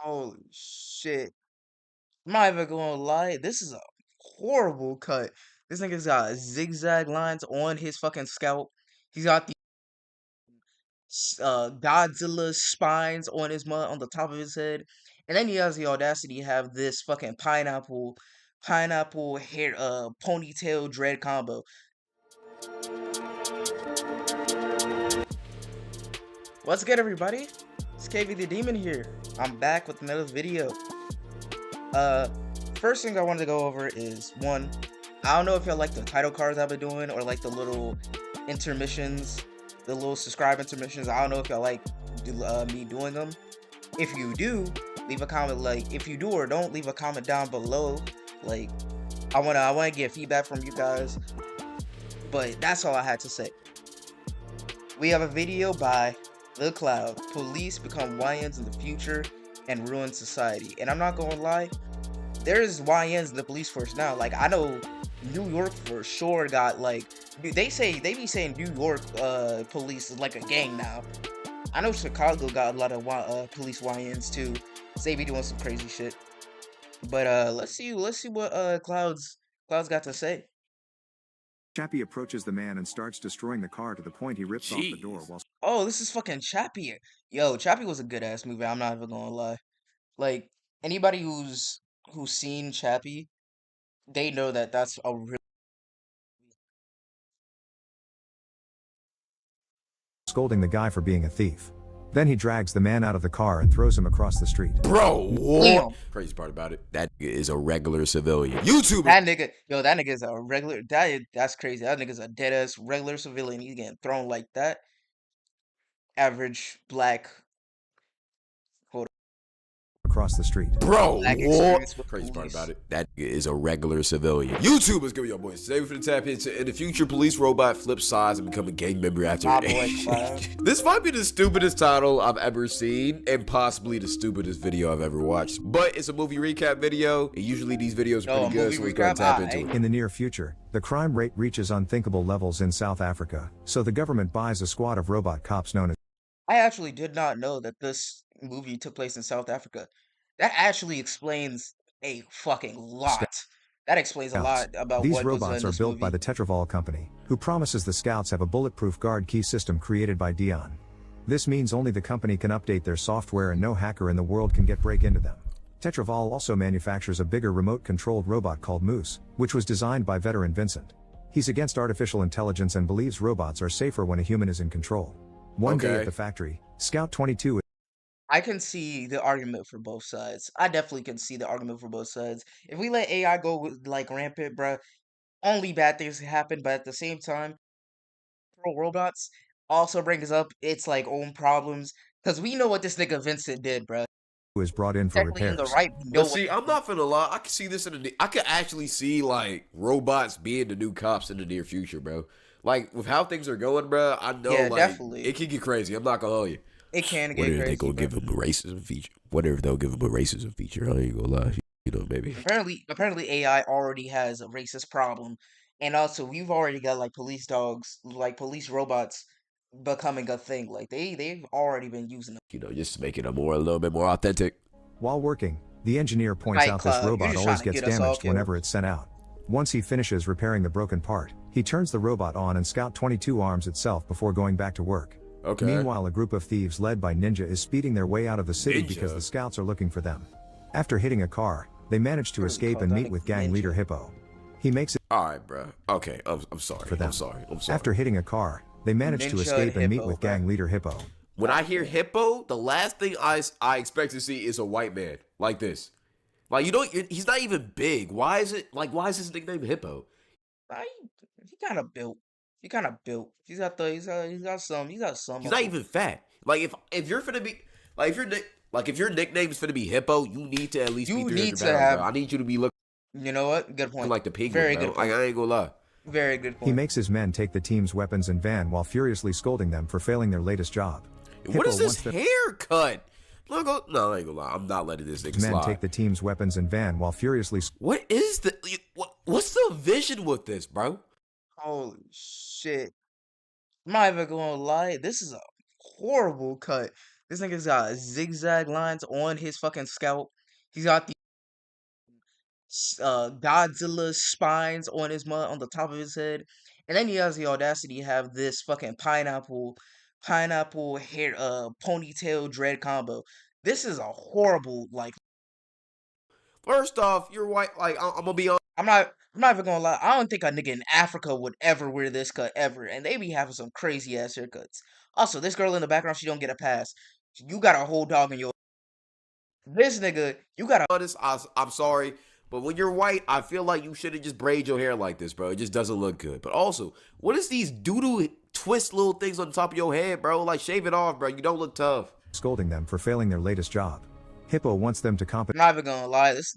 Holy shit. I'm not even gonna lie, this is a horrible cut. This nigga's got zigzag lines on his fucking scalp. He's got the Godzilla spines on on the top of his head. And then he has the audacity to have this fucking pineapple hair ponytail dread combo. What's good, everybody? It's KV the Demon here. I'm back with another video. Uh, First thing I wanted to go over is one, I don't know if y'all like the title cards I've been doing or like the little intermissions, the little subscribe intermissions. I don't know if y'all like me doing them. If you do, leave a comment. Like, if you do or don't, leave a comment down below. Like, I wanna get feedback from you guys. But that's all I had to say. We have a video by The Cloud. Police become YNs in the future and ruin society. And I'm not gonna lie, there's YNs in the police force now. Like, I know New York for sure got, like, they be saying New York police is like a gang now. I know Chicago got a lot of police YNs too. So they be doing some crazy shit. But let's see what Clouds got to say. Chappie approaches the man and starts destroying the car to the point he rips off the door while... Oh, this is fucking Chappie. Yo, Chappie was a good ass movie. I'm not even gonna lie. Like, anybody who's seen Chappie, they know that that's a real scolding the guy for being a thief. Then he drags the man out of the car and throws him across the street. Bro, what? Damn. Crazy part about it, that nigga is a regular civilian. YouTube. That nigga is a regular. That's crazy. That nigga's a dead ass regular civilian. He's getting thrown like that. Average black. Across the street. Bro, Black what? experience with Crazy part police. about it, that nigga is a regular civilian. YouTube is giving y'all boys. Today we're finna tap into in the future, police robot flips sides and become a gang member after My it. boy Cloud. This might be the stupidest title I've ever seen and possibly the stupidest video I've ever watched. But it's a movie recap video, and usually these videos are Oh, pretty good, movie so we're gonna recap? tap Aight. into it. In the near future, the crime rate reaches unthinkable levels in South Africa, so the government buys a squad of robot cops known as... I actually did not know that this movie took place in South Africa. That actually explains a fucking lot. That explains a lot about These what goes on robots in are this built movie. by the Tetraval company, who promises the scouts have a bulletproof guard key system created by Dion. This means only the company can update their software and no hacker in the world can break into them. Tetraval also manufactures a bigger remote-controlled robot called Moose, which was designed by veteran Vincent. He's against artificial intelligence and believes robots are safer when a human is in control. One day at the factory, Scout 22 I can see the argument for both sides. I definitely can see the argument for both sides. If we let AI go like rampant, bruh, only bad things can happen. But at the same time, pro robots also brings up its like own problems because we know what this nigga Vincent did, bruh. is brought in for Technically in the repairs. right. But see, I'm not finna lie. I can see this I could actually see like robots being the new cops in the near future, bro. Like with how things are going, bro. I know, Yeah, like definitely. it can get crazy. I'm not gonna hold you. It can get What if crazy. they gonna give him a racism feature? What if they'll give him a racism feature? I ain't gonna lie. You know, maybe. Apparently AI already has a racist problem, and also we've already got like police dogs, like police robots, becoming a thing. Like they've already been using them. You know, just to make it a little bit more authentic. While working, the engineer points Right, out Cloud, this you're robot just always trying to gets get us all damaged killed. whenever it's sent out. Once he finishes repairing the broken part, he turns the robot on and Scout 22 arms itself before going back to work. Okay. Meanwhile, a group of thieves led by Ninja is speeding their way out of the city Ninja? because the scouts are looking for them. After hitting a car, they manage to Really escape call and that meet a with gang ninja? leader Hippo. He makes it All right, bro. Okay, I'm sorry. for them. I'm sorry. After hitting a car, they manage to Ninja escape and meet Hippo, with bro. gang leader Hippo. When I hear hippo, the last thing I expect to see is a white man like this. Like he's not even big. Why is his nickname Hippo? He kind of built. He kind of built. He's got some. He's He's not even fat. Like if you're finna be like if your nickname's finna be Hippo, you need to at least be 300 pounds, bro. I need you to be looking You know what? Good point. like the penguin, Very bro. good Like, point. I ain't gonna lie. Very good point. He makes his men take the team's weapons and van while furiously scolding them for failing their latest job. What is Hippo this wants haircut? Look, no, I ain't gonna lie. I'm not letting this nigga his men slide. take the team's weapons and van while furiously What is what's the vision with this, bro? Holy shit. I'm not even gonna lie. This is a horrible cut. This nigga's got zigzag lines on his fucking scalp. He's got the Godzilla spines on his on the top of his head, and then he has the audacity to have this fucking pineapple hair ponytail dread combo. This is a horrible like. First off, you're white. Like I'm gonna be honest. I'm not even gonna lie. I don't think a nigga in Africa would ever wear this cut ever, and they be having some crazy ass haircuts. Also, this girl in the background, she don't get a pass. You got a whole dog in your. This nigga, you got a. I'm sorry, but when you're white, I feel like you should have just braided your hair like this, bro. It just doesn't look good. But also, what is these doodle twist little things on the top of your head, bro? Like shave it off, bro. You don't look tough. Scolding them for failing their latest job. Hippo wants them to I'm compensate not even gonna lie. This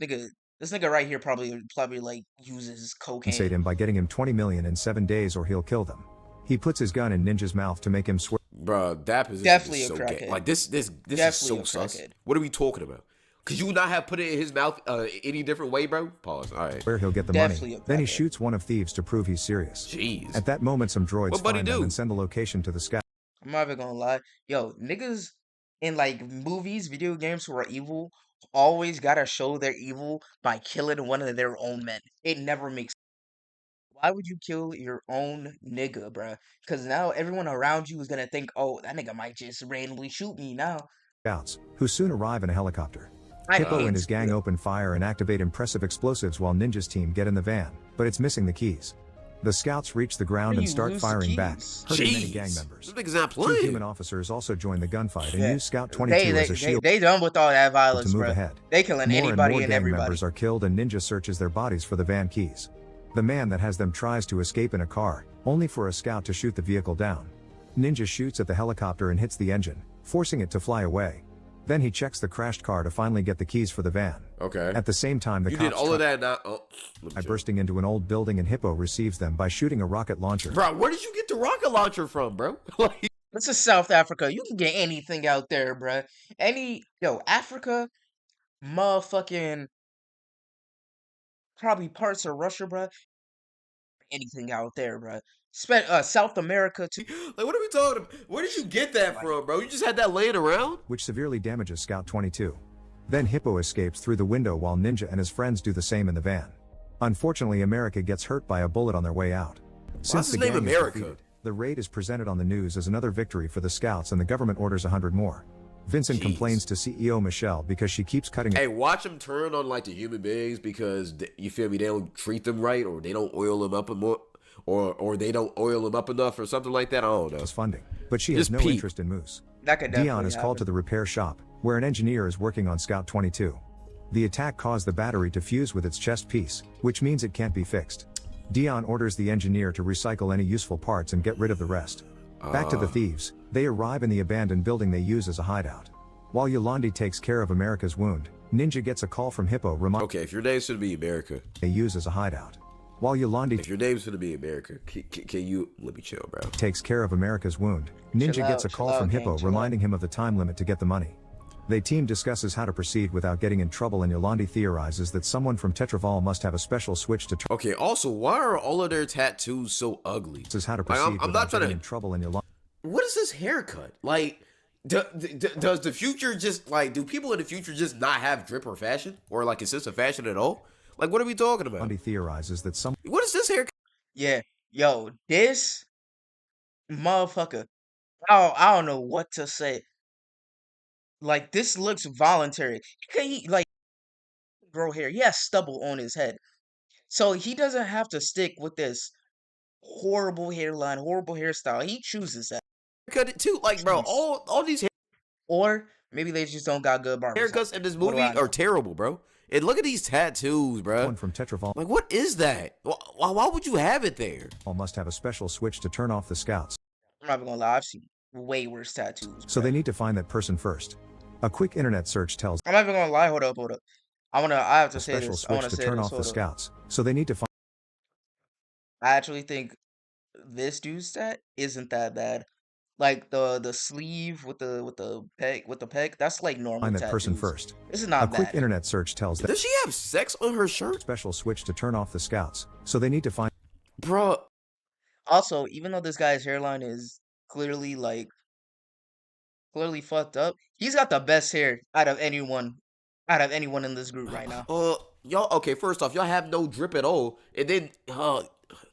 nigga right here probably like uses cocaine. him by getting him 20 million in 7 days or he'll kill them. He puts his gun in Ninja's mouth to make him swear. Bro, that position Definitely is a so crackhead. gay. Like this is Definitely so a sus. crackhead. What are we talking about? Could you not have put it in his mouth any different way, bro? Pause. All right. Where he'll get the Definitely money. a Then he crackhead. shoots one of thieves to prove he's serious. Jeez. At that moment, some droids What buddy find them do? and send the location to the scout. I'm not even gonna lie. Yo, niggas in like movies, video games who are evil always gotta show they're evil by killing one of their own men. It never makes. Why would you kill your own nigga, bruh? Because now everyone around you is gonna think, oh, that nigga might just randomly shoot me now. Scouts, who soon arrive in a helicopter. I Hippo hate and his gang this. open fire and activate impressive explosives while Ninja's team get in the van, but it's missing the keys. The scouts reach the ground How and do you start lose the firing back, keys? hurting many Jeez. gang members. This nigga's not 2 playing. human officers also join the gunfight and Yeah. use Scout 22 as a shield They done with all that to violence, move bruh. ahead. They killing More and anybody more and gang everybody. members are killed and Ninja searches their bodies for the van keys. The man that has them tries to escape in a car, only for a scout to shoot the vehicle down. Ninja shoots at the helicopter and hits the engine, forcing it to fly away. Then he checks the crashed car to finally get the keys for the van. Okay. At the same time, the You cops did all of that now. Oh, let me by check. bursting into an old building and Hippo receives them by shooting a rocket launcher. Bro, where did you get the rocket launcher from, bro? Like, This is South Africa. You can get anything out there, bruh. Africa, motherfucking, probably parts of Russia, bruh. Anything out there, bruh. South America too. like, what are we talking about? Where did you get that from, bro? You just had that laying around? Which severely damages Scout 22. Then Hippo escapes through the window while Ninja and his friends do the same in the van. Unfortunately, America gets hurt by a bullet on their way out. Since his the name gang is America? defeated, the raid is presented on the news as another victory for the Scouts and the government orders 100 more. Vincent Jeez. complains to CEO Michelle because she keeps cutting Hey, watch them turn on like the human beings because you feel me? They don't treat them right, or they don't oil them up more, or they don't oil them up enough, or something like that. I don't know. his funding, but she has Just no peep. interest in Moose. That could definitely Dion is called to happen. the repair shop, where an engineer is working on Scout 22. The attack caused the battery to fuse with its chest piece, which means it can't be fixed. Dion orders the engineer to recycle any useful parts and get rid of the rest. Back to the thieves, they arrive in the abandoned building they use as a hideout. While Yolandi takes care of America's wound, Ninja gets a call from Hippo reminding Okay, if your name's gonna be America, they use as a hideout. While Yolandi if your name's gonna be America, can you let me chill, bro? takes care of America's wound, Ninja Chill gets a out, call chill from out, Hippo gang, chill reminding him of the time limit to get the money. The team discusses how to proceed without getting in trouble and Yolandi theorizes that someone from Tetraval must have a special switch to turn Okay, also, why are all of their tattoos so ugly? is how to Like, proceed I'm without not trying getting in to. trouble and Yolandi What is this haircut? Like, does the future just like? Do people in the future just not have drip or fashion, or like a sense of fashion at all? Like, what are we talking about? theorizes that some What is this haircut? Yeah, yo, this motherfucker. I don't know what to say. Like this looks voluntary. He like grow hair. He has stubble on his head, so he doesn't have to stick with this horrible hairline, horrible hairstyle. He chooses that, Haircut it too, like, bro. Jeez. All these or maybe they just don't got good barbers. haircuts in this What do movie I know? are terrible, bro. And look at these tattoos, bro. one from Tetraval Like, what is that? Why would you have it there? must have a special switch to turn off the scouts, I'm not even gonna lie. I've seen way worse tattoos. so bruh. they need to find that person first. A quick internet search tells I'm not even gonna lie. Hold up, hold up. I have to a say special this. I switch want to say turn this. off the Hold up. scouts, so they need to find I actually think this dude's stat isn't that bad. Like the sleeve with the peg, that's like normal that person tattoos. first. This is A not quick bad. internet search tells that Does she have sex on her shirt, special switch to turn off the scouts, so they need to find bro? Also, even though this guy's hairline is clearly like clearly fucked up. He's got the best hair out of anyone in this group right now. Y'all, okay, first off, y'all have no drip at all. And then, nah,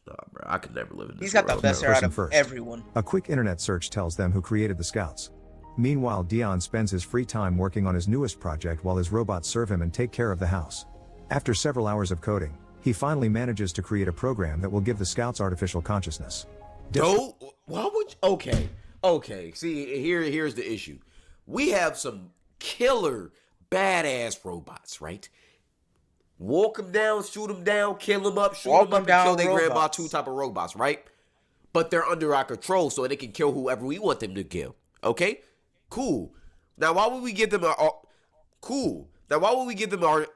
bro, I could never live in He's this got the world, best bro. hair out Person of first. everyone. A quick internet search tells them who created the scouts. Meanwhile, Dion spends his free time working on his newest project while his robots serve him and take care of the house. After several hours of coding, he finally manages to create a program that will give the scouts artificial consciousness. Don't. Why would? Okay. See, here's the issue. We have some killer, badass robots, right? Walk them down, shoot them down, kill them up, shoot Walk them up, them and kill down their grandma. robots. Two type of robots, right? But they're under our control, so they can kill whoever we want them to kill. Okay, cool. Now, why would we give them our cool? Now, why would we give them our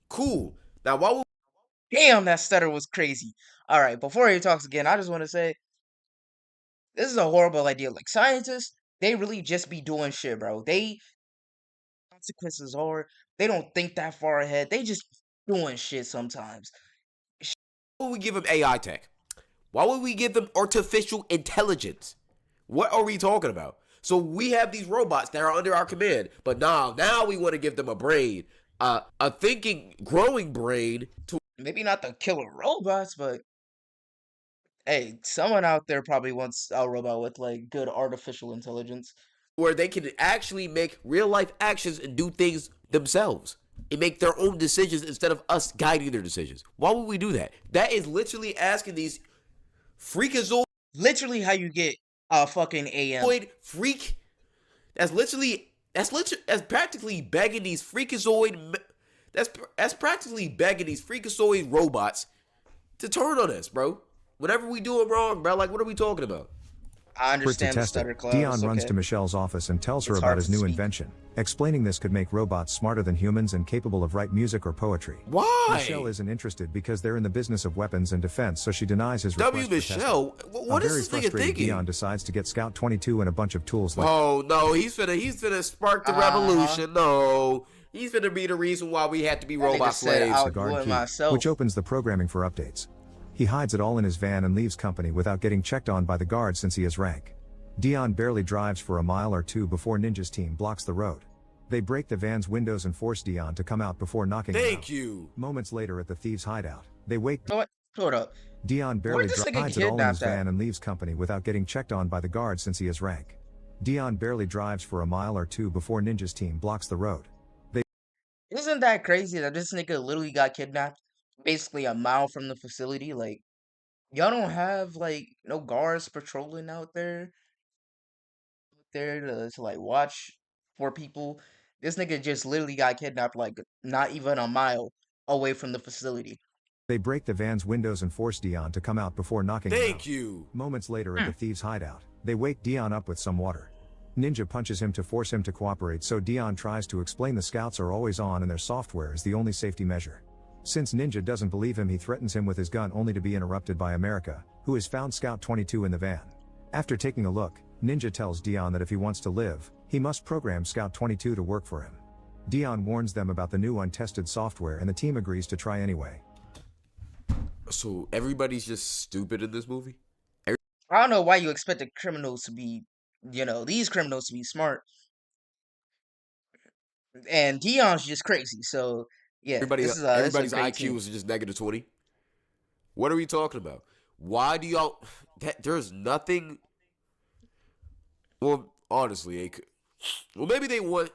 cool? Now, why would Damn, that stutter was crazy. All right, before he talks again, I just want to say this is a horrible idea. Like scientists, they really just be doing shit, bro. They consequences are they don't think that far ahead. They just doing shit sometimes. we give them AI tech? Why would we give them artificial intelligence? What are we talking about? So we have these robots that are under our command, but now we want to give them a brain, a thinking, growing brain to Maybe not the killer robots, but hey, someone out there probably wants a robot with like good artificial intelligence. where they can actually make real life actions and do things themselves and make their own decisions instead of us guiding their decisions. Why would we do that? That is literally asking these freakazoid Literally, how you get a fucking AM. freak. That's practically begging these freakazoid. That's practically begging these freakazoid robots to turn on us, bro. Whenever we do it wrong, bro, like what are we talking about? I For it to understand the test stutter, it, Klaus. Dion runs Okay. to Michelle's office and tells her It's about hard his to new speak. invention, explaining this could make robots smarter than humans and capable of write music or poetry. Why? Michelle isn't interested because they're in the business of weapons and defense, so she denies his request. W. for testing. Michelle, what A is very this nigga frustrated thinking? Dion decides to get Scout 22 and a bunch of tools like Oh no, he's finna spark the revolution. No, he's finna be the reason why we have to be That nigga robot said, slaves. "I'll the do guard it key, myself." which opens the programming for updates. He hides it all in his van and leaves company without getting checked on by the guard since he is rank. Dion barely drives for a mile or two before Ninja's team blocks the road. They break the van's windows and force Dion to come out before knocking him out. Thank you. Moments later at the thieves' hideout, they wake You know what? Hold up. Dion barely this nigga hides it all in his kidnapped at? van and leaves company without getting checked on by the guard since he is rank. Dion barely drives for a mile or two before Ninja's team blocks the road. Isn't that crazy that this nigga literally got kidnapped basically a mile from the facility? Like, y'all don't have like no guards patrolling out there to like watch for people. This nigga just literally got kidnapped like not even a mile away from the facility. They break the van's windows and force Dion to come out before knocking him out. Thank you. Moments later at the thieves' hideout, they wake Dion up with some water. Ninja punches him to force him to cooperate, so Dion tries to explain the scouts are always on and their software is the only safety measure. Since Ninja doesn't believe him, he threatens him with his gun only to be interrupted by America, who has found Scout 22 in the van. After taking a look, Ninja tells Dion that if he wants to live, he must program Scout 22 to work for him. Dion warns them about the new untested software and the team agrees to try anyway. So everybody's just stupid in this movie? I don't know why you expect the criminals to be, these criminals to be smart. And Dion's just crazy. So yeah, this is Everybody's a great IQ team. is just negative 20. What are we talking about? Why do y'all there's nothing. Well, honestly, well maybe they want.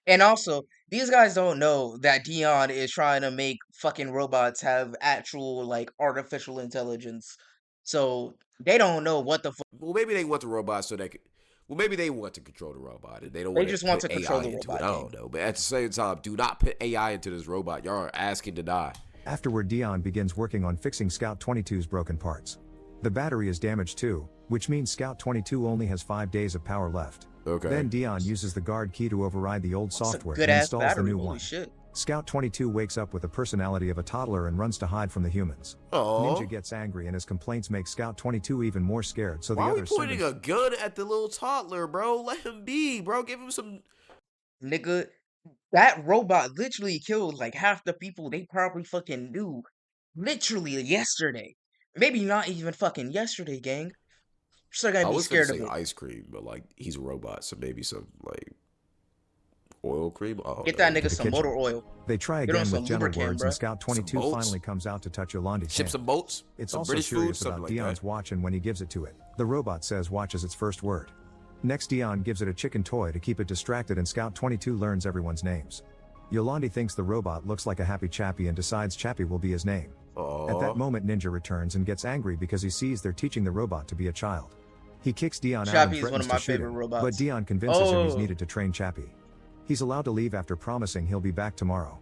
And also, these guys don't know that Dion is trying to make fucking robots have actual like artificial intelligence. So they don't know what the fuck. Well, maybe they want the robot so they could. Well, maybe they want to control the robot and they don't They want just to want put to control AI the into robot, it. I don't know, but at the same time, do not put AI into this robot. Y'all are asking to die. Afterward, Dion begins working on fixing Scout 22's broken parts. The battery is damaged too, which means Scout 22 only has 5 days of power left. Okay. Then Dion uses the guard key to override the old It's a software good and ass installs the battery. new Holy one. shit. Scout 22 wakes up with the personality of a toddler and runs to hide from the humans. Oh. Ninja gets angry and his complaints make Scout 22 even more scared, so Why the are we other pointing servants... a gun at the little toddler, bro? Let him be, bro. Give him some. Nigga, that robot literally killed like half the people they probably fucking knew. Literally yesterday. Maybe not even fucking yesterday, gang. still gonna I be was gonna scared of say it. ice cream, but like he's a robot, so maybe some like oil cream. I don't Get that know. nigga the some kitchen. motor oil. They try Get on again with some gentle lubricant, words, and bruh. Scout Some 22 boats, finally comes out to touch Yolandi's chips hand. and boats, It's some also British food, curious something about like Dion's that. watch and when he gives it to it. The robot says watch as its first word. Next Dion gives it a chicken toy to keep it distracted, and Scout 22 learns everyone's names. Yolandi thinks the robot looks like a happy Chappie and decides Chappie will be his name. At that Oh, moment Ninja returns and gets angry because he sees they're teaching the robot to be a child. He kicks Dion out and Chappie is one threatens of my to shoot favorite him, robots. but Dion convinces him he's Oh, needed to train Chappie. He's allowed to leave after promising he'll be back tomorrow.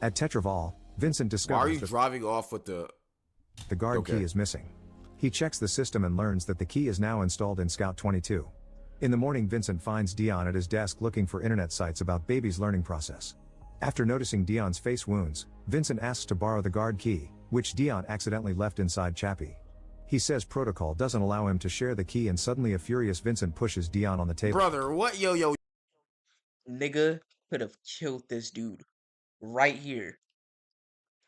At Tetraval, Vincent why are discovers you that driving off with the? the guard Okay. key is missing. He checks the system and learns that the key is now installed in Scout 22. In the morning Vincent finds Dion at his desk looking for internet sites about baby's learning process. After noticing Dion's face wounds, Vincent asks to borrow the guard key, which Dion accidentally left inside Chappie. He says protocol doesn't allow him to share the key, and suddenly a furious Vincent pushes Dion on the table. Brother, what? Yo, nigga could have killed this dude right here.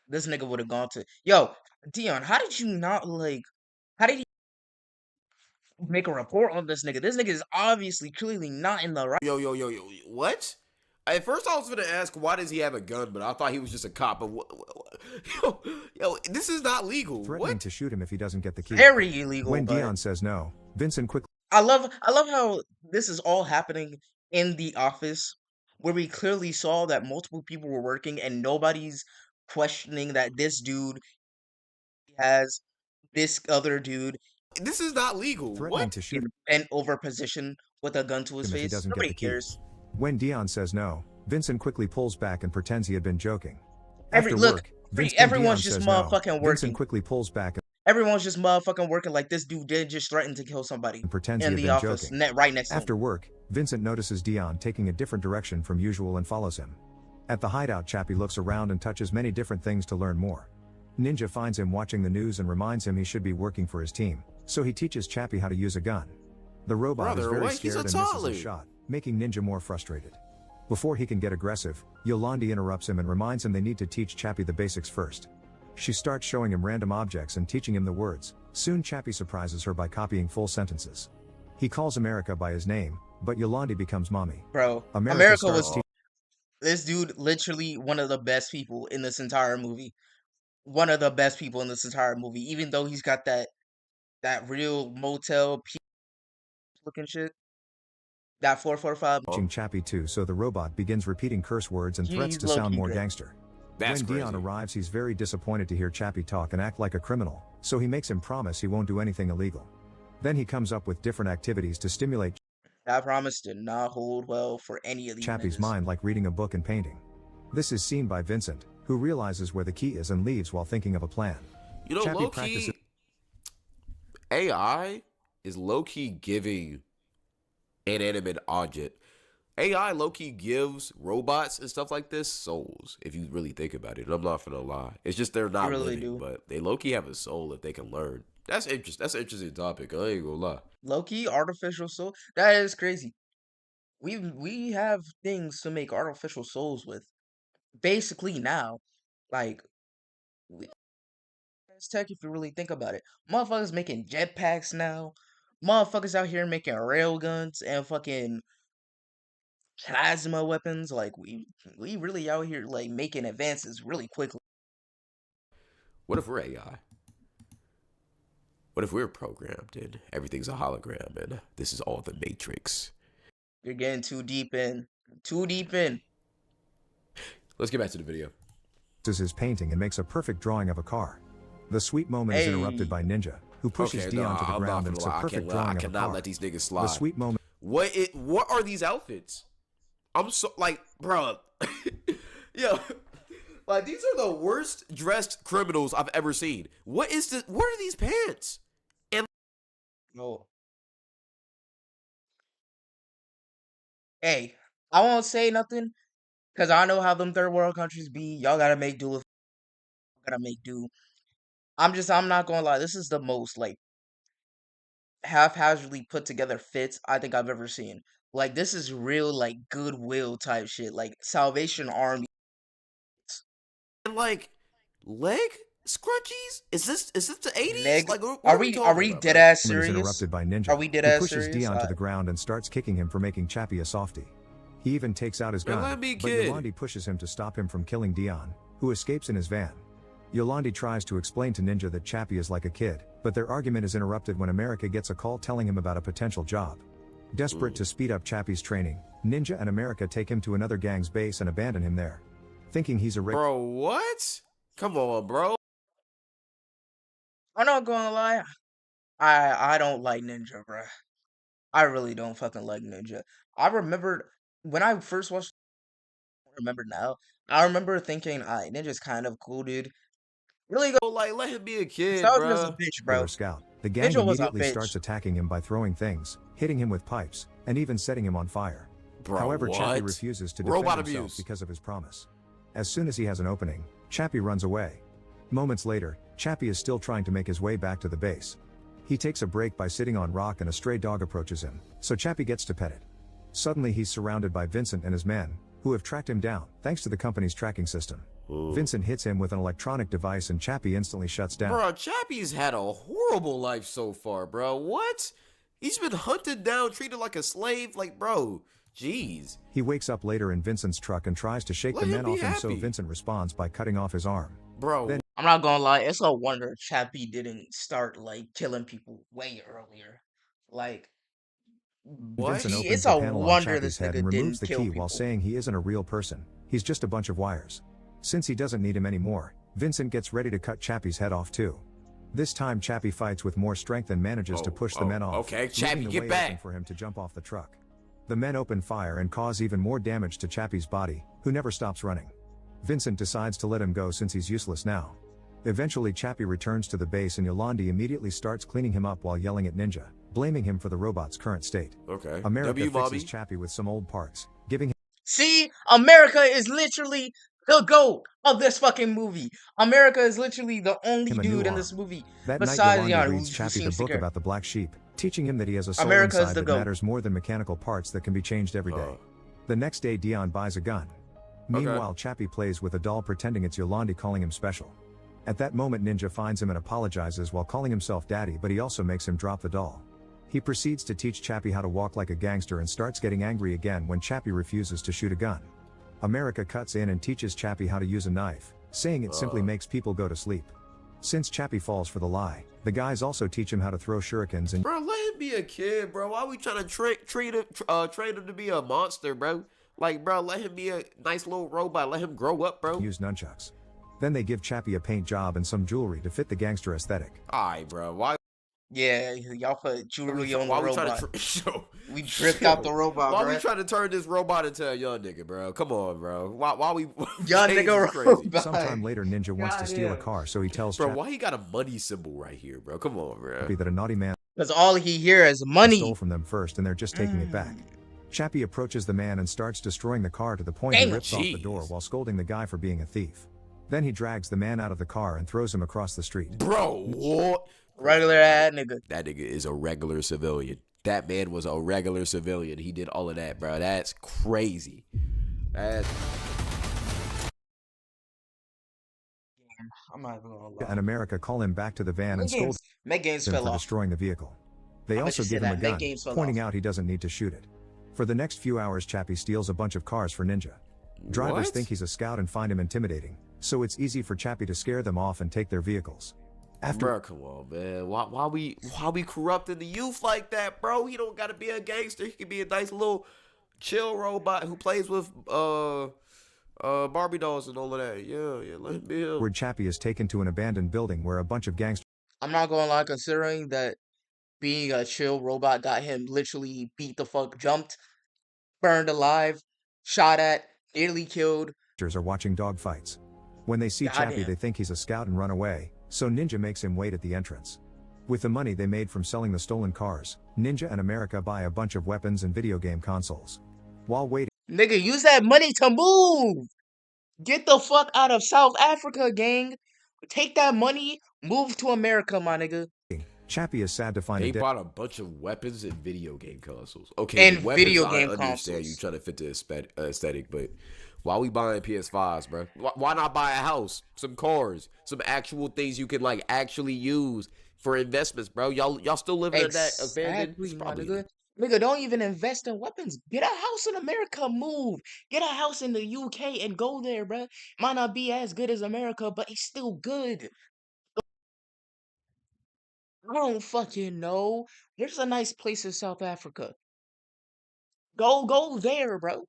This nigga would have gone to Dion. How did you not like? How did he make a report on this nigga? This nigga is obviously clearly not in the right. yo. What? At first, I was gonna ask why does he have a gun, but I thought he was just a cop. But yo, this is not legal. Threatening What? to shoot him if he doesn't get the key. Very illegal. When but Dion says no, Vincent quickly I love how this is all happening in the office where we clearly saw that multiple people were working and nobody's questioning that this dude has this other dude This is not legal. threatening What? to shoot in him bent over position with a gun to his if he face. doesn't get Nobody the key. cares. When Dion says no, Vincent quickly pulls back and pretends he had been joking. Every After look, work, Vincent everyone's Dion just says no. motherfucking Vincent working. quickly pulls back Everyone's just motherfucking working like this dude did just threaten to kill somebody and pretends he in had the been office, joking. right next to him. After work, Vincent notices Dion taking a different direction from usual and follows him. At the hideout, Chappie looks around and touches many different things to learn more. Ninja finds him watching the news and reminds him he should be working for his team, so he teaches Chappie how to use a gun. The robot is Brother, very what? He's scared a and misses toddler. his shot, making Ninja more frustrated. Before he can get aggressive, Yolandi interrupts him and reminds him they need to teach Chappie the basics first. She starts showing him random objects and teaching him the words. Soon Chappie surprises her by copying full sentences. He calls America by his name, but Yolandi becomes mommy. Bro, America America starts was this dude literally one of the best people in this entire movie. One of the best people in this entire movie, even though he's got that real motel looking shit. That 445. teaching Chappie too, so the robot begins repeating curse words and threats He's to sound low-key more great. gangster. That's When Dion crazy. arrives, he's very disappointed to hear Chappie talk and act like a criminal, so he makes him promise he won't do anything illegal. Then he comes up with different activities to stimulate That promise did not hold well for any of these Chappie's niggas. mind, like reading a book and painting. This is seen by Vincent, who realizes where the key is and leaves while thinking of a plan. You know, Chappie low practices- key, AI is low key giving inanimate object. AI low key gives robots and stuff like this souls. If you really think about it, and I'm not gonna lie. It's just they're not really living, do. but they low key have a soul if they can learn. That's interesting. That's an interesting topic. I ain't gonna lie. Low-key artificial soul. That is crazy. We have things to make artificial souls with. Basically now. Like we it's tech if you really think about it. Motherfuckers making jetpacks now. Motherfuckers out here making rail guns and fucking plasma weapons. Like we really out here like making advances really quickly. What if we're AI? What if we're programmed and everything's a hologram and this is all the Matrix? You're getting too deep in. Too deep in. Let's get back to the video. his painting and makes a perfect drawing of a car. The sweet moment is interrupted Hey. by Ninja, who pushes Dion to the I'm ground not and gonna it's a lie. perfect I drawing of a cannot car. let these niggas The slide. sweet moment What are these outfits? I'm so like, bro. Yo, like these are the worst dressed criminals I've ever seen. What are these pants? No. Hey, I won't say nothing because I know how them third world countries be. Y'all gotta make do with. Gotta make do. I'm not gonna lie. This is the most like haphazardly put together fits I think I've ever seen. Like this is real like Goodwill type shit. Like Salvation Army. And like leg scrunchies? Is this the 80s? Nigga, Like, what are we we talking about, dead bro? ass Moment is serious? interrupted by Ninja, Are we dead who ass pushes serious? Dion to the ground and starts kicking him for making Chappie a softie. He even takes out his Man, gun, let me but kid. Yolandi pushes him to stop him from killing Dion, who escapes in his van. Yolandi tries to explain to Ninja that Chappie is like a kid, but their argument is interrupted when America gets a call telling him about a potential job. Desperate to speed up Chappie's training, Ninja and America take him to another gang's base and abandon him there. Thinking he's a Bro, what? Come on, bro. I'm not gonna lie. I don't like Ninja, bruh. I really don't fucking like Ninja. I remembered when I first watched. I remember now. I remember thinking, "Alright, Ninja's kind of cool, dude." Really go. Like, let him be a kid, That was a bro. bitch, regular bro. scout. The gang Ninja was a immediately bitch. starts attacking him by throwing things, hitting him with pipes, and even setting him on fire. Bro, However, what? Chappie refuses to defend Robot himself abuse. because of his promise. As soon as he has an opening, Chappie runs away. Moments later, Chappie is still trying to make his way back to the base. He takes a break by sitting on rock and a stray dog approaches him, so Chappie gets to pet it. Suddenly he's surrounded by Vincent and his men, who have tracked him down, thanks to the company's tracking system. Vincent hits him with an electronic device and Chappie instantly shuts down. Bro, Chappie's had a horrible life so far, bro. What? He's been hunted down, treated like a slave. Like, bro, jeez. He wakes up later in Vincent's truck and tries to shake Let the him men be off him, so happy. Vincent responds by cutting off his arm. Bro, Then- I'm not gonna lie. It's a wonder Chappie didn't start like killing people way earlier. Like, What? Vincent opens it's the a panel on wonder Chappie's this head nigga and removes didn't the kill key people. while saying he isn't a real person, he's just a bunch of wires. Since he doesn't need him anymore, Vincent gets ready to cut Chappie's head off too. This time Chappie fights with more strength and manages to push the men off, okay, leaving Chappie, the get way back. open for him to jump off the truck. The men open fire and cause even more damage to Chappie's body, who never stops running. Vincent decides to let him go since he's useless now. Eventually Chappie returns to the base and Yolandi immediately starts cleaning him up while yelling at Ninja, blaming him for the robot's current state. Okay. America W, fixes Bobby. Chappie with some old parts, giving him See, America is literally the GOAT of this fucking movie. America is literally the only him a new dude in arm. this movie That night besides Yolandi Jan, reads who Chappie the seems to book care. about the black sheep, teaching him that he has a soul America's inside the that GOAT. matters more than mechanical parts that can be changed every day. The next day Dion buys a gun. Meanwhile Chappie plays with a doll pretending it's Yolandi calling him special. At that moment Ninja finds him and apologizes while calling himself daddy, but he also makes him drop the doll. He proceeds to teach Chappie how to walk like a gangster and starts getting angry again when Chappie refuses to shoot a gun. America cuts in and teaches Chappie how to use a knife, saying it simply makes people go to sleep. Since Chappie falls for the lie, the guys also teach him how to throw shurikens and Bro, let him be a kid, bro. Why we trying to train him to be a monster, bro? Like, bro, let him be a nice little robot. Let him grow up, bro. use nunchucks. Then they give Chappie a paint job and some jewelry to fit the gangster aesthetic. Alright, bro. Why? Yeah, y'all put jewelry on the Why we robot. trying to? We dripped out the robot, Why bro. we trying to turn this robot into a young nigga, bro? Come on, bro. Why we? Young Jesus nigga crazy. robot. Sometime later Ninja wants to steal a Goddamn. car, so he tells Bro, Chappie why he got a money symbol right here, bro? Come on, bro. that a naughty man Because all he hear is money. stole from them first and they're just taking it back. Chappie approaches the man and starts destroying the car to the point he Damn, rips off the door jeez. while scolding the guy for being a thief. Then he drags the man out of the car and throws him across the street. Bro, what? Regular ass nigga. That nigga is a regular civilian. That man was a regular civilian. He did all of that, bro. That's crazy. That's I'm not even gonna lie. And America call him back to the van and scold Make games him fell for off. destroying the vehicle. They I bet also you give said him a that. Make gun, games fell pointing off. out he doesn't need to shoot it. For the next few hours Chappie steals a bunch of cars for Ninja. Drivers What? think he's a scout and find him intimidating, so it's easy for Chappie to scare them off and take their vehicles. After Bro, come on, man. Why we corrupting the youth like that, bro? He don't gotta be a gangster. He can be a nice little chill robot who plays with Barbie dolls and all of that. Yeah, let him be him. where Chappie is taken to an abandoned building where a bunch of gangsters I'm not gonna lie, considering that being a chill robot got him literally beat the fuck, jumped, burned alive, shot at, nearly killed. are watching dogfights. When they see Chappie, Goddamn. they think he's a scout and run away, so Ninja makes him wait at the entrance. With the money they made from selling the stolen cars, Ninja and America buy a bunch of weapons and video game consoles. While waiting, Nigga, use that money to move. Get the fuck out of South Africa, gang. Take that money, move to America, my nigga. Chappie is sad to find They a dead bought a bunch of weapons and video game consoles. Okay, And the weapons, video I game understand consoles. you trying to fit the aesthetic, but Why we buying PS5s, bro? Why not buy a house, some cars, some actual things you can like actually use for investments, bro? Y'all still living in that abandoned? It's Exactly, my probably nigga. Nigga, don't even invest in weapons. Get a house in America, move. Get a house in the UK and go there, bruh. Might not be as good as America, but it's still good. I don't fucking know. There's a nice place in South Africa. Go there, bro.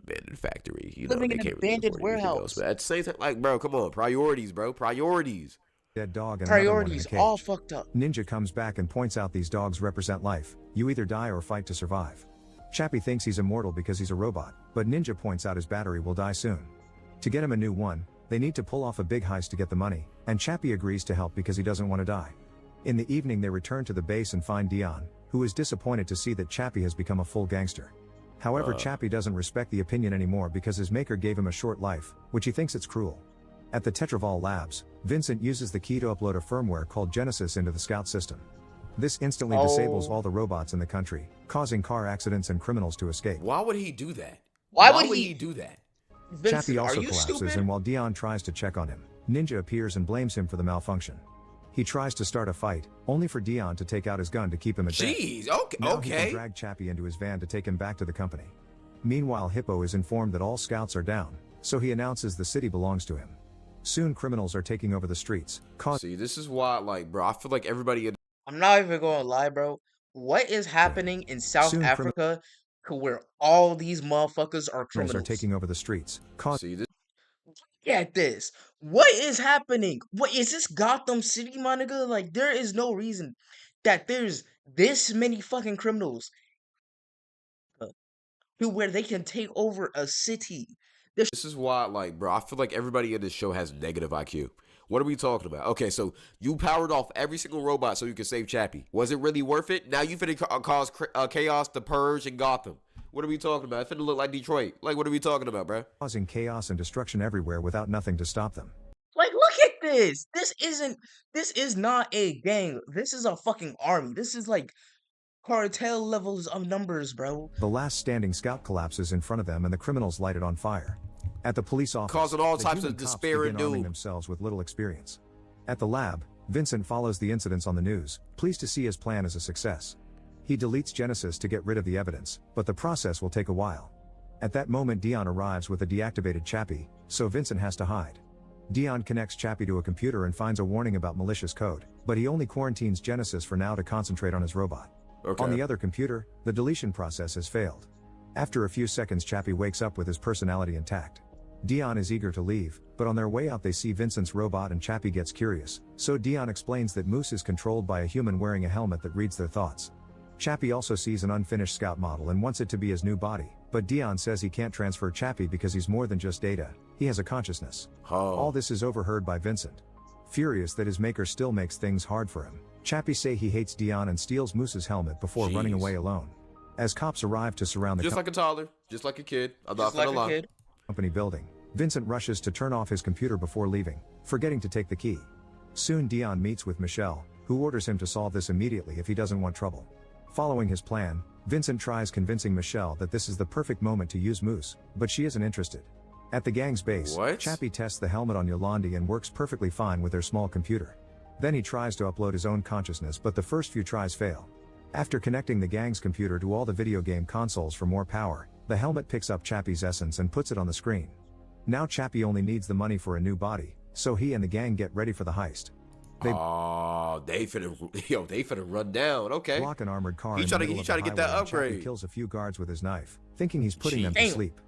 abandoned factory. You know Living they in an can't really abandoned afford anything else. warehouse. But at the same time, like, bro, come on, priorities, bro, priorities. Dead dog and another one in a Priorities all cage. fucked up. Ninja comes back and points out these dogs represent life. You either die or fight to survive. Chappie thinks he's immortal because he's a robot, but Ninja points out his battery will die soon. To get him a new one, they need to pull off a big heist to get the money, and Chappie agrees to help because he doesn't want to die. In the evening they return to the base and find Dion, who is disappointed to see that Chappie has become a full gangster. However, Chappie doesn't respect the opinion anymore because his maker gave him a short life, which he thinks it's cruel. At the Tetraval Labs, Vincent uses the key to upload a firmware called Genesis into the Scout system. This instantly disables Oh, all the robots in the country, causing car accidents and criminals to escape. Why would he do that? why Why would would he he? do that? Chappie Vincent, are also you collapses, stupid? and while Dion tries to check on him, Ninja appears and blames him for the malfunction. He tries to start a fight, only for Dion to take out his gun to keep him at bay. Jeez, okay, Now he can okay. drag Chappie into his van to take him back to the company. Meanwhile, Hippo is informed that all scouts are down, so he announces the city belongs to him. Soon criminals are taking over the streets, See, this is why, like, bro, I feel like everybody in I'm not even going to lie, bro. What is happening in South Soon criminals Africa to where all these motherfuckers are are criminals? taking over the streets, causing see this. Get this. What is happening? What is this Gotham City, my nigga? Like, there is no reason that there's this many fucking criminals uh, to where they can take over a city. There This is why, like, bro, I feel like everybody in this show has negative IQ. What are we talking about? Okay, so you powered off every single robot so you could save Chappie. Was it really worth it? Now you finna cause chaos to Purge and Gotham. What are we talking about? It finna look like Detroit. Like, what are we talking about, bro? chaos and destruction everywhere without nothing to stop them. Like, look at this. This is not a gang. This is a fucking army. This is like cartel levels of numbers, bro. The last standing scout collapses in front of them and the criminals light it on fire. At the police office, Causing all the types human of cops despair and begin arming doom. themselves with little experience. At the lab, Vincent follows the incidents on the news, pleased to see his plan is a success. He deletes Genesis to get rid of the evidence, but the process will take a while. At that moment Dion arrives with a deactivated Chappie, so Vincent has to hide. Dion connects Chappie to a computer and finds a warning about malicious code, but he only quarantines Genesis for now to concentrate on his robot. Okay. On the other computer, the deletion process has failed. After a few seconds Chappie wakes up with his personality intact. Dion is eager to leave, but on their way out they see Vincent's robot and Chappie gets curious, so Dion explains that Moose is controlled by a human wearing a helmet that reads their thoughts. Chappie also sees an unfinished scout model and wants it to be his new body, but Dion says he can't transfer Chappie because he's more than just data, he has a consciousness. All this is overheard by Vincent. Furious that his maker still makes things hard for him, Chappie say he hates Dion and steals Moose's helmet before running Jeez. away alone. As cops arrive to surround the Just like a toddler, just like a kid. I'm not Just like finna a lie. kid. company building, Vincent rushes to turn off his computer before leaving, forgetting to take the key. Soon Dion meets with Michelle, who orders him to solve this immediately if he doesn't want trouble. Following his plan, Vincent tries convincing Michelle that this is the perfect moment to use Moose, but she isn't interested. At the gang's base, What? Chappie tests the helmet on Yolandi and works perfectly fine with their small computer. Then he tries to upload his own consciousness, but the first few tries fail. After connecting the gang's computer to all the video game consoles for more power, the helmet picks up Chappie's essence and puts it on the screen. Now Chappie only needs the money for a new body, so he and the gang get ready for the heist. They They finna run down. Okay. block an armored car He in the tryna- middle he of the tryna get that highway and Chappie upgrade. kills a few guards with his knife, thinking he's putting them to Damn. sleep.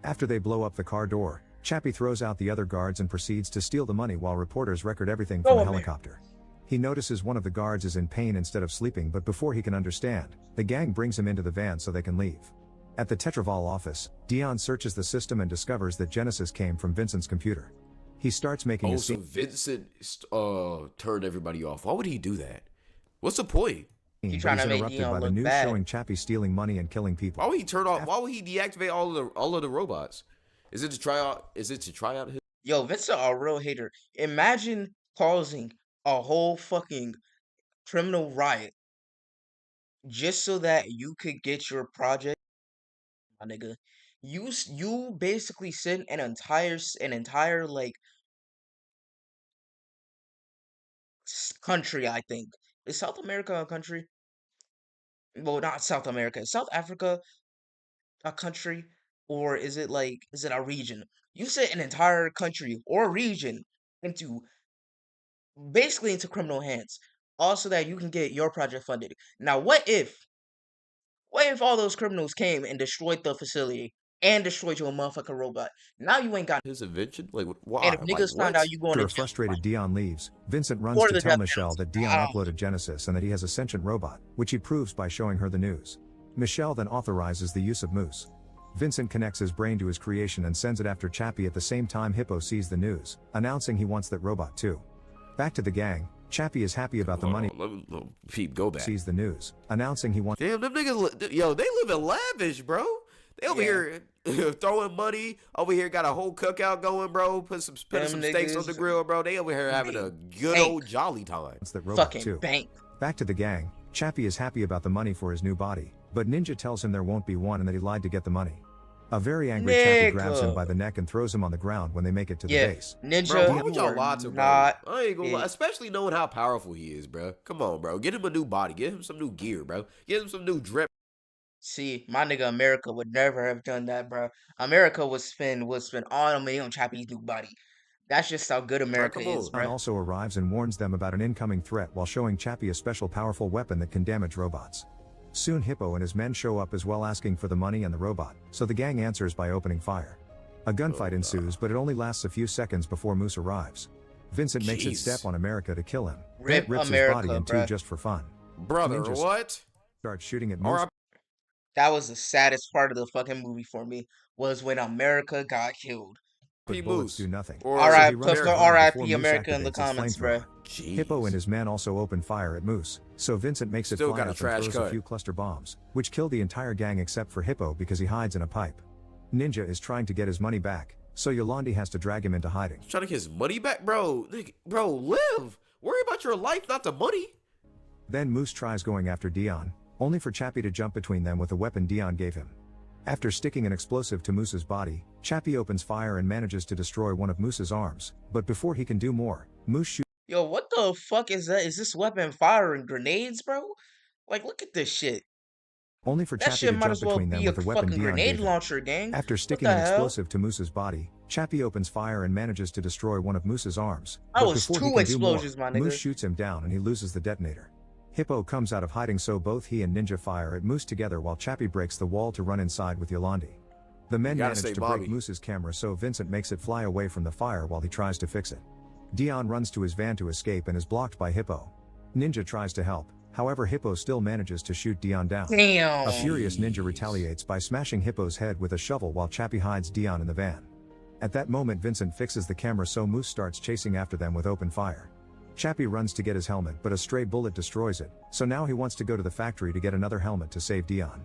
After they blow up the car door, Chappie throws out the other guards and proceeds to steal the money while reporters record everything from Go the on, man. helicopter. He notices one of the guards is in pain instead of sleeping, but before he can understand, the gang brings him into the van so they can leave. At the Tetraval office, Dion searches the system and discovers that Genesis came from Vincent's computer. He starts making a Also, scene Vincent turned everybody off. Why would he do that? What's the point? but He he's trying to make interrupted Dion by the look news bad. showing Chappie stealing money and killing people. Why would he turn off? Why would he deactivate all of the robots? Is it to try out? Is it to try out his? Yo, Vincent a real hater. Imagine causing a whole fucking criminal riot just so that you could get your project, my nigga. you basically sent an entire like country. I think is South America a country? Well, not South America. Is South Africa a country, or is it a region? You sent an entire country or region into basically into criminal hands, also that you can get your project funded. Now, what if all those criminals came and destroyed the facility and destroyed your motherfucking robot? Now you ain't got. His invention? Like, And why? if Like, niggas find what? out you going After to a jail, frustrated Dion leaves, Vincent runs or to the tell death Michelle penalty. that Dion uploaded Genesis and that he has a sentient robot, which he proves by showing her the news. Michelle then authorizes the use of Moose. Vincent connects his brain to his creation and sends it after Chappie. At the same time, Hippo sees the news, announcing he wants that robot too. Back to the gang, Chappie is happy about the money. Let me Pete, go back. Sees the news, announcing he wants. Damn, them niggas, yo, they live in lavish, bro. They over here throwing money. Over here got a whole cookout going, bro. Putting some steaks on niggas the grill, bro. They over here having a good bank. old jolly time. That robot Fucking too. bank. Back to the gang, Chappie is happy about the money for his new body, but Ninja tells him there won't be one and that he lied to get the money. A very angry Chappie grabs him by the neck and throws him on the ground when they make it to the base. Ninja, Bro, why would you y'all are lie to, bro? not I ain't gonna lie, it. especially knowing how powerful he is, bro. Come on, bro. Get him a new body. Get him some new gear, bro. Get him some new drip. See, my nigga America would never have done that, bro. America would spend all the money on Chappie's new body. That's just how good America come is, on. Dion bro. also arrives and warns them about an incoming threat while showing Chappie a special powerful weapon that can damage robots. Soon Hippo and his men show up as well, asking for the money and the robot, so the gang answers by opening fire. A gunfight ensues, but it only lasts a few seconds before Moose arrives. Vincent makes it Jeez. step on America to kill him, Rip rips America, his body in two bruh. just for fun. Brother, Ninja what? Starts shooting at All Moose. right. That was the saddest part of the fucking movie for me, was when America got killed. But bullets do nothing. Or All right, he runs let's go behind R.I.P. before Moose America in the activates his comments, flamethrower. bruh. Jeez. Hippo and his men also open fire at Moose, so Vincent makes it Still fly got a up and trash throws a cut. few cluster bombs, which kill the entire gang except for Hippo because he hides in a pipe. Ninja is trying to get his money back, so Yolandi has to drag him into hiding. Trying to get his money back, bro. Bro, live. Worry about your life, not the money. Then Moose tries going after Dion, only for Chappie to jump between them with a weapon Dion gave him. After sticking an explosive to Moose's body, Chappie opens fire and manages to destroy one of Moose's arms, but before he can do more, Moose shoots Yo, what the fuck is that? Is this weapon firing grenades, bro? Like, look at this shit. only for That Chappie shit to might jump as well between them be a with the weapon fucking Dion grenade gave him. launcher, gang. After What sticking the an hell? explosive to Moose's body, Chappie opens fire and manages to destroy one of Moose's arms. That but was before he two can do more, explosions, my nigga. Moose shoots him down and he loses the detonator. Hippo comes out of hiding, so both he and Ninja fire at Moose together while Chappie breaks the wall to run inside with Yolandi. The men gotta manage stay to Bobby. break Moose's camera, so Vincent makes it fly away from the fire while he tries to fix it. Dion runs to his van to escape and is blocked by Hippo. Ninja tries to help, however Hippo still manages to shoot Dion down. Damn. A furious Ninja retaliates by smashing Hippo's head with a shovel while Chappie hides Dion in the van. At that moment Vincent fixes the camera, so Moose starts chasing after them with open fire. Chappie runs to get his helmet, but a stray bullet destroys it, so now he wants to go to the factory to get another helmet to save Dion.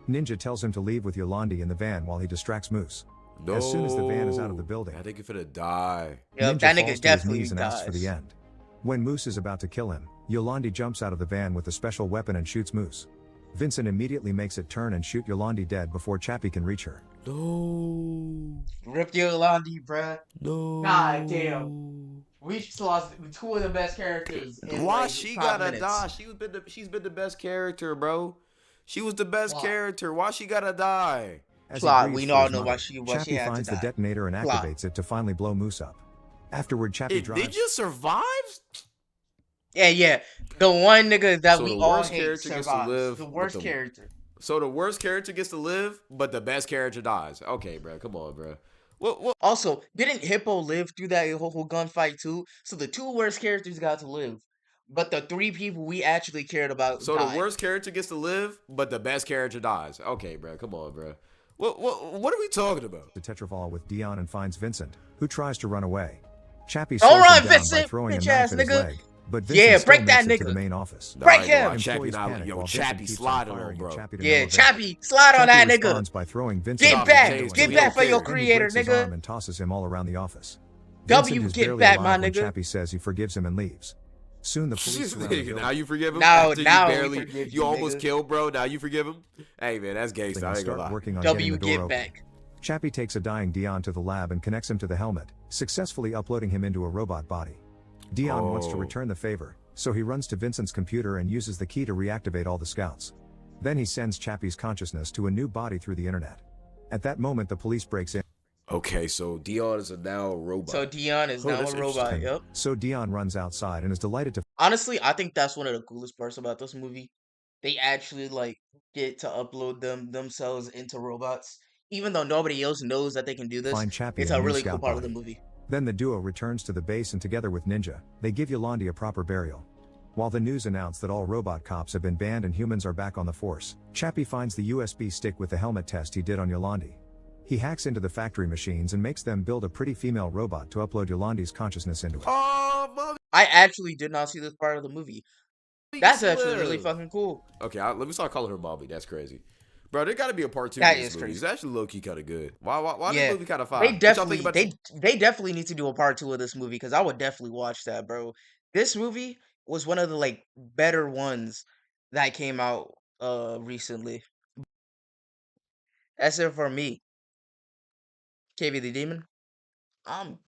Ninja tells him to leave with Yolandi in the van while he distracts Moose. No. As soon as the van is out of the building, I think you're finna die. Yep, Ninja that falls nigga to his definitely knees and asks for the dies. end. When Moose is about to kill him, Yolandi jumps out of the van with a special weapon and shoots Moose. Vincent immediately makes it turn and shoot Yolandi dead before Chappie can reach her. No. Rip Yolandi, bruh. No. God damn. We just lost two of the best characters. In Why like she 5 gotta minutes. die? She's been the best character, bro. She was the best Plot. character. Why she gotta die? As he Plot, grieves we for all his know why mother, she Chappie had to finds the die. detonator and Plot. activates it to finally blow Moose up. Afterward, Chappie Did drives. Ninja survive? Yeah. The one nigga that So we the all worst hate character gets to survives. live The with worst the- character. So the worst character gets to live, but the best character dies. Okay, bro. Come on, bro. What? Also, didn't Hippo live through that whole gunfight too? So the two worst characters got to live, but the three people we actually cared about So died. the worst character gets to live, but the best character dies. Okay, bro. Come on, bro. What are we talking about? The Tetraval with Dion and finds Vincent, who tries to run away. Chappie Don't slows run, him down by Vincent, throwing a bitch knife ass at his nigga. leg, but Yeah, Vincent break still that makes it to the nigga. main office. Break Nah, I ain't gonna lie, him. Chappie, Employees nah, panic yo, while Chappie, Vincent keeps slide on firing him, at bro. Chappie to Yeah, no avail. Chappie, slide on that nigga. responds by throwing Vincent Get off back, the James, window. get we back don't for your care. Then he creator, breaks his arm nigga. and tosses him all around the office. W, Vincent is get barely back, alive my when nigga. Chappie says he forgives him and leaves. Soon the police surround the building Now you forgive him? Now- After now you we barely, forgive you you, almost nigga. killed, bro. Now you forgive him? Hey, man, that's gangsta. I and ain't gonna start lie. working on W, getting the door get open. back. Chappie takes a dying Dion to the lab and connects him to the helmet, successfully uploading him into a robot body. Dion wants to Oh. return the favor, so he runs to Vincent's computer and uses the key to reactivate all the scouts. Then he sends Chappie's consciousness to a new body through the internet. At that moment, the police breaks in. Okay, so Dion is now a robot. So Dion is Oh, now that's a robot. interesting. Yep. So Dion runs outside and is delighted to Honestly, I think that's one of the coolest parts about this movie. They actually like get to upload themselves into robots, even though nobody else knows that they can do this. find Chappie It's in a a new really cool scout part of the body. movie. Then the duo returns to the base and together with Ninja, they give Yolandi a proper burial. While the news announce that all robot cops have been banned and humans are back on the force, Chappie finds the USB stick with the helmet test he did on Yolandi. He hacks into the factory machines and makes them build a pretty female robot to upload Yolandi's consciousness into it. Oh, mommy. I actually did not see this part of the movie. That's actually really Slim. fucking cool. Okay, let me start calling her mommy. That's crazy. Bro, there gotta be a part 2 That to this is movie. crazy. It's actually low-key kind of good. Why Yeah, this movie kind of fire? They What y'all think definitely about they definitely need to do a part 2 of this movie because I would definitely watch that, bro. This movie was one of the like better ones that came out recently. That's it for me. KB the Demon. I'm